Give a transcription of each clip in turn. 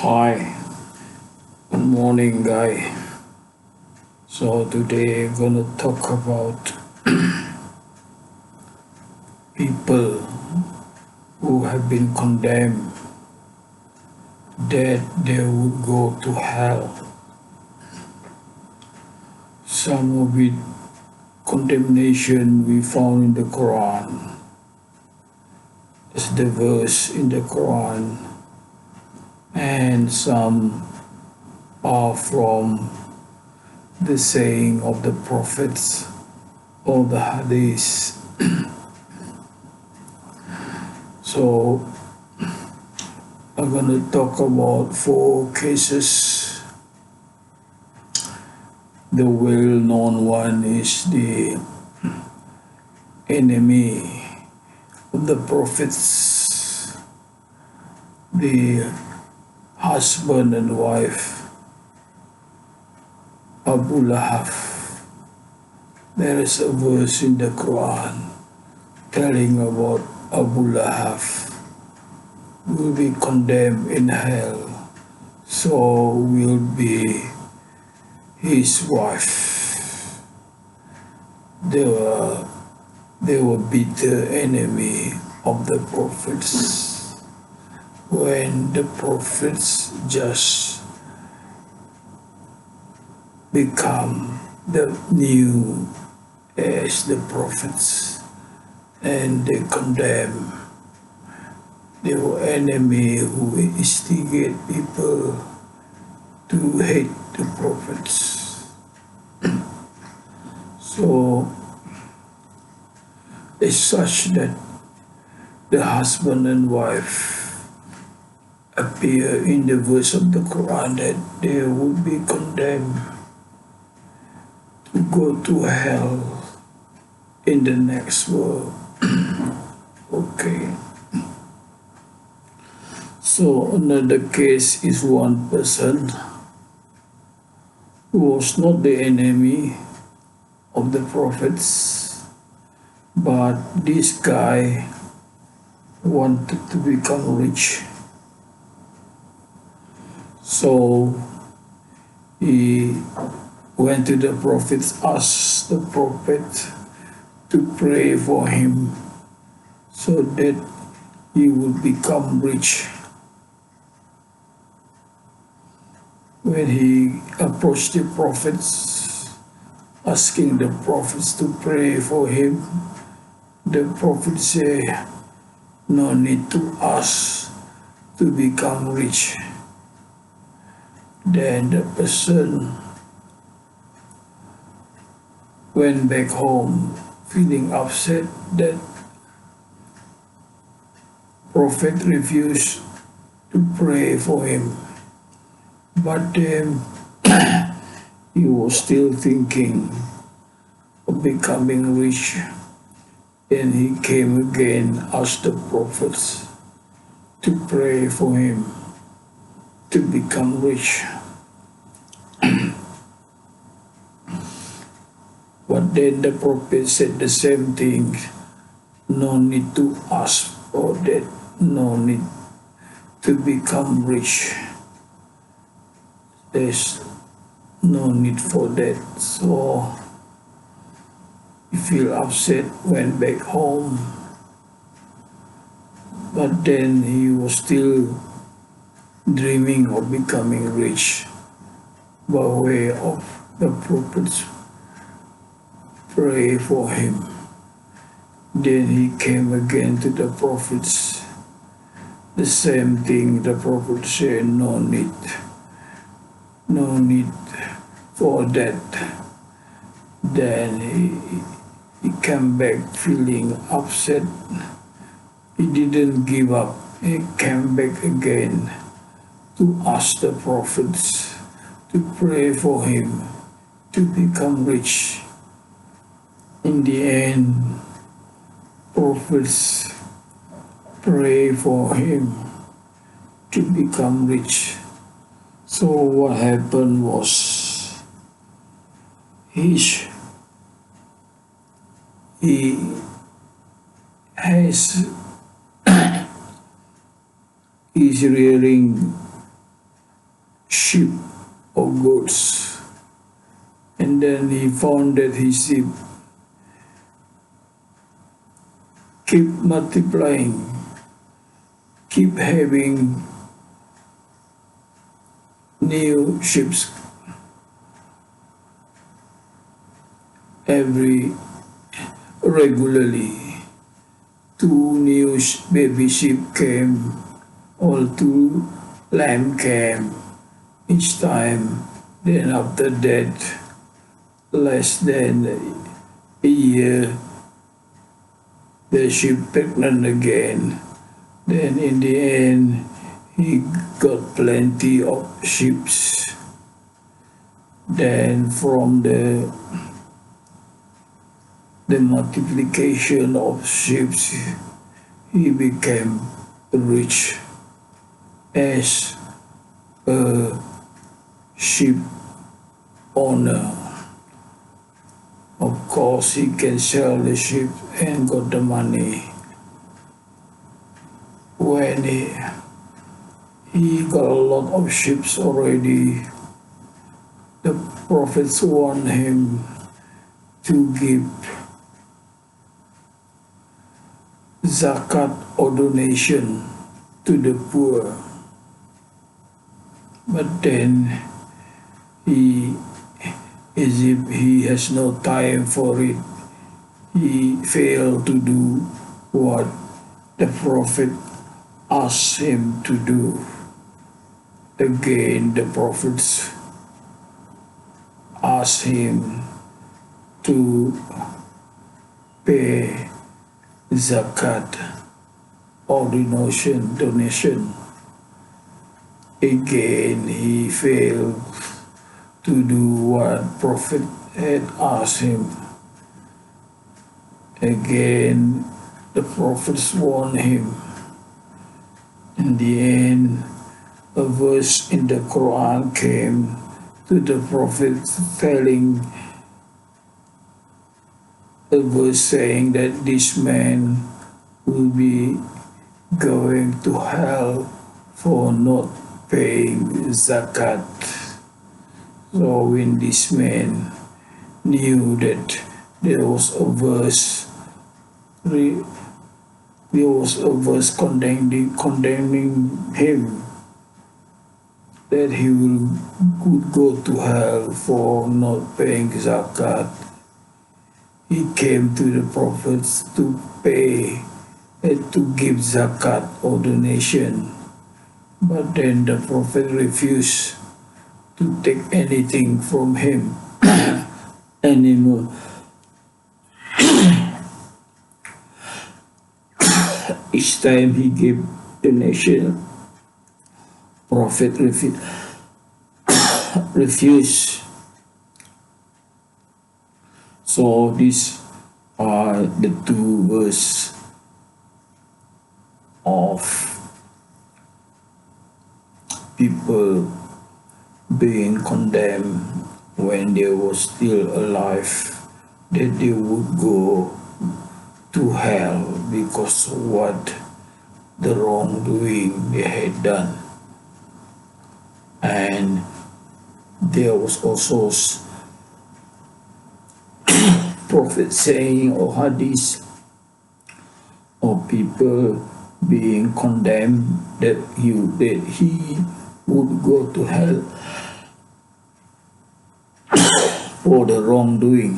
Hi, good morning, guy. So today I'm gonna talk about people who have been condemned that they would go to hell. Some of it condemnation we found in the Quran. It's the verse in the Quran, and some are from the saying of the prophets or the Hadith. So I'm going to talk about 4 cases. The well-known one is the enemy of the prophets, the husband and wife, Abu Lahab. There is a verse in the Quran telling about Abu Lahab will be condemned in hell, so will be his wife. They were bitter enemy of the prophets. When the prophets just become the new as the prophets, and they condemn. They were enemy who instigate people to hate the prophets. So it's such that the husband and wife appear in the verse of the Quran that they would be condemned to go to hell in the next world. Okay. So another case is one person who was not the enemy of the prophets, but this guy wanted to become rich. So he went to the prophets, asked the prophet to pray for him so that he would become rich. When he approached the prophets, asking the prophets to pray for him, the prophet said, no need to ask to become rich. Then the person went back home feeling upset that prophet refused to pray for him. But then he was still thinking of becoming rich, and he came again, asked the prophets to pray for him to become rich. But then the prophet said the same thing, no need to ask for that, no need to become rich. There's no need for that. So he feel upset, went back home. But then he was still dreaming of becoming rich by way of the prophets pray for him. Then he came again to the prophets. The same thing, the prophet said, no need for that. Then he came back feeling upset. He didn't give up. He came back again to ask the prophets to pray for him to become rich. In the end, prophets pray for him to become rich. So what happened was he has he's rearing sheep or goats, and then he found that his sheep keep multiplying, keep having new sheep regularly. Two new baby sheep came, or two lamb came each time. Then after that, less than a year, the sheep pregnant again. Then in the end, he got plenty of sheep. Then from the multiplication of sheep, he became rich as a sheep owner. Of course, he can sell the sheep and got the money. When he got a lot of sheep already, the prophets warned him to give zakat or donation to the poor. But then as if he has no time for it, he failed to do what the prophet asked him to do. Again, the prophets asked him to pay zakat or donation. Again, he failed to do what prophet had asked him. Again, the prophets warned him. In the end, a verse in the Quran came to the prophet telling, a verse saying that this man will be going to hell for not paying zakat. So when this man knew that there was a verse condemning him, that he would go to hell for not paying zakat, he came to the prophets to pay and to give zakat or donation. But then the prophet refused to take anything from him anymore. Each time he gave donation, prophet refused. So these are the two verses of people being condemned when they were still alive, that they would go to hell because of what the wrongdoing they had done. And there was also prophet saying or hadith of people being condemned that he would go to hell for the wrongdoing.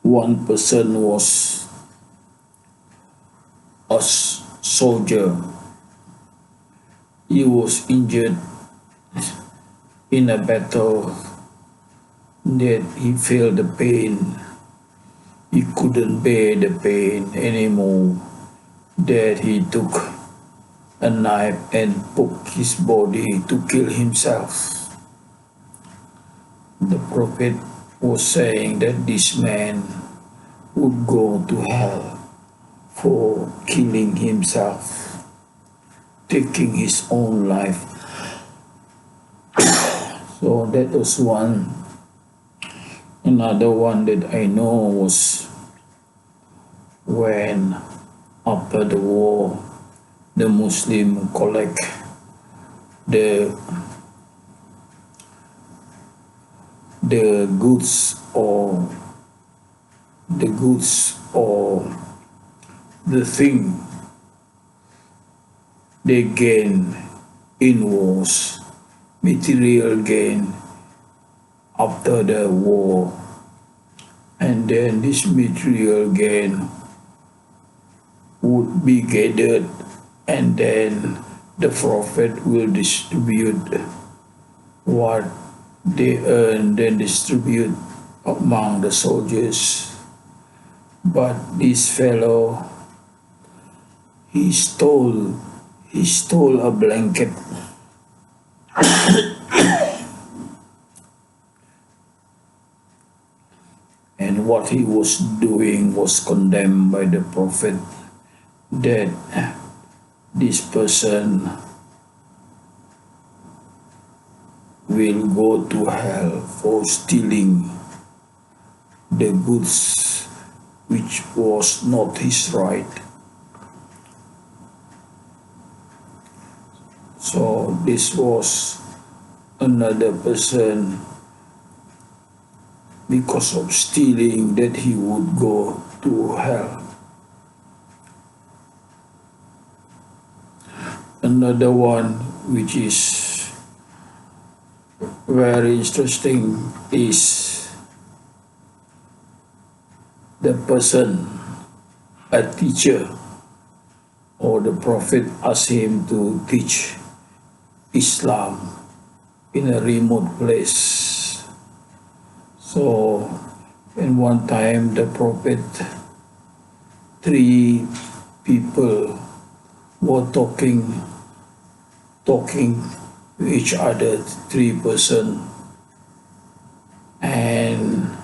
One person was a soldier. He was injured in a battle, that he felt the pain. He couldn't bear the pain anymore, that he took a knife and poked his body to kill himself. The prophet was saying that this man would go to hell for killing himself, taking his own life. So that was one. Another one that I know was when after the war the Muslim collect the the goods or the thing they gain in wars, material gain after the war, and then this material gain would be gathered, and then the prophet will distribute what they earn, then distribute among the soldiers. But this fellow, he stole a blanket. And what he was doing was condemned by the prophet, that this person will go to hell for stealing the goods which was not his right. So this was another person, because of stealing, that he would go to hell. Another one which is very interesting is the person, a teacher, or the prophet asked him to teach Islam in a remote place. So, in one time, the prophet, 3 people were talking to each other, 3 persons, and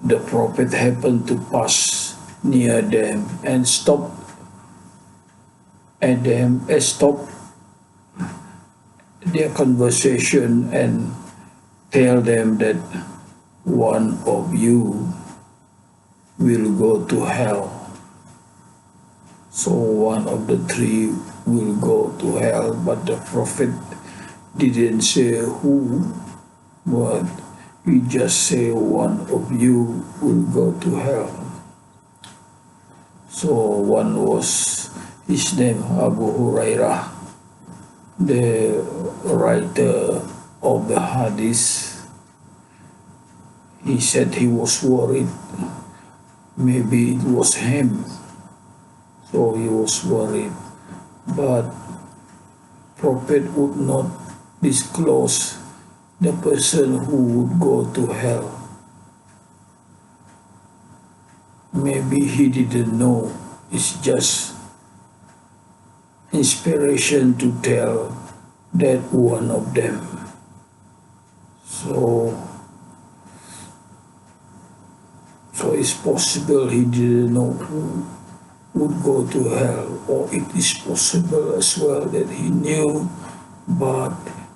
the prophet happened to pass near them and stop their conversation and tell them that one of you will go to hell. So one of the 3 will go to hell, but the prophet didn't say who, but he just say one of you will go to hell. So one was, his name Abu Hurairah, the writer of the Hadith. He said he was worried, maybe it was him. So he was worried, but prophet would not disclose the person who would go to hell. Maybe he didn't know. It's just inspiration to tell that one of them. So it's possible he didn't know who would go to hell, or it is possible as well that he knew but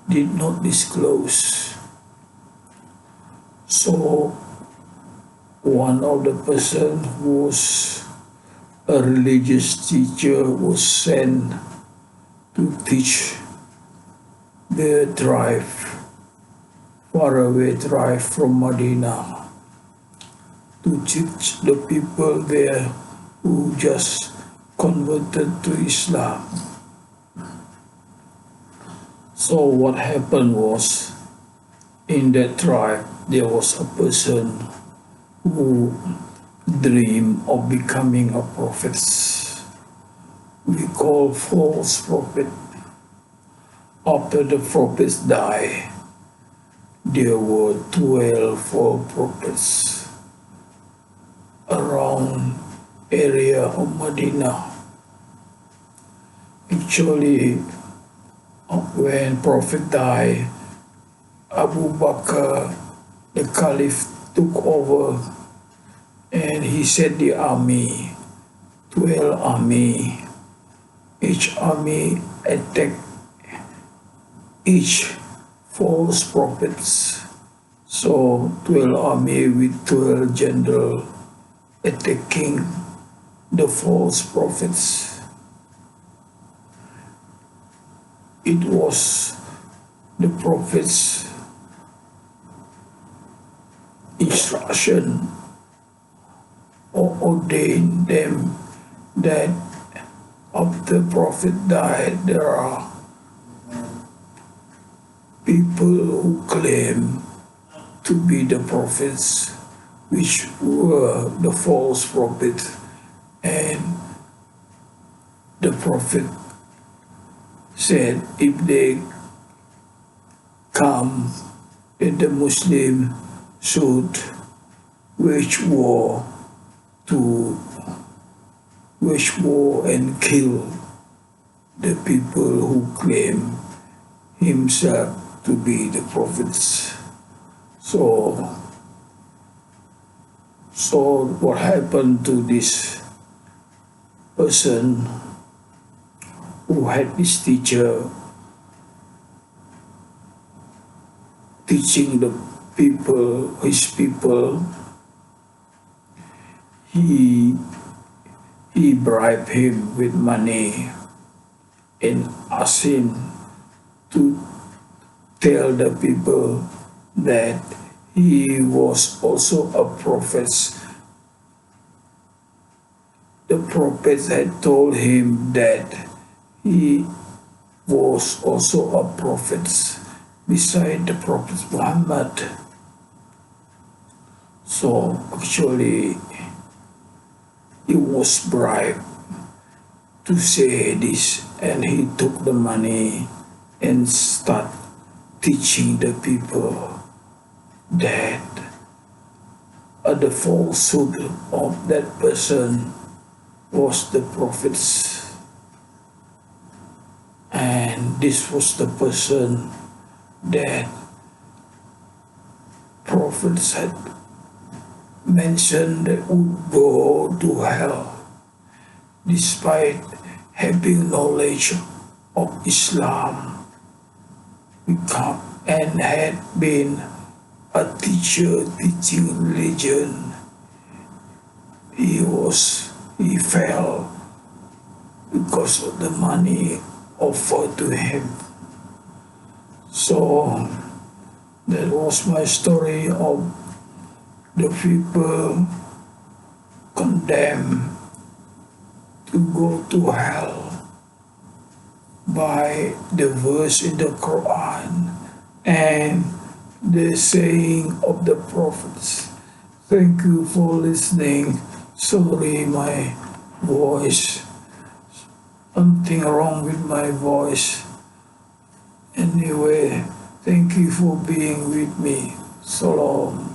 did not disclose. So one of the person who was a religious teacher was sent to teach the tribe, faraway tribe from Medina, to teach the people there who just converted to Islam. So what happened was, in that tribe there was a person who dreamed of becoming a prophet. We call false prophet. After the prophets died, there were 12 false prophets around area of Medina. Actually, when prophet died, Abu Bakr, the caliph, took over, and he set the army, 12 army. Each army attacked each false prophets. So 12 army with 12 general attacking the false prophets. it was the Prophet's instruction or ordained them that after the Prophet died, there are people who claim to be the prophets, which were the false prophets, and the Prophet said if they come, then the Muslim should wage war and kill the people who claim himself to be the prophets. So what happened to this person who had this teacher teaching the people, his people? He bribed him with money and asked him to tell the people that he was also a prophet. The prophet had told him that he was also a prophet beside the Prophet Muhammad. So actually, he was bribed to say this, and he took the money and started teaching the people that the falsehood of that person was the prophets, and this was the person that prophets had mentioned that would go to hell despite having knowledge of Islam and had been a teacher teaching religion. He fell because of the money offered to him. So that was my story of the people condemned to go to hell by the verse in the Quran and the saying of the prophets. Thank you for listening. Sorry, my voice, something wrong with my voice. Anyway, thank you for being with me. Salam.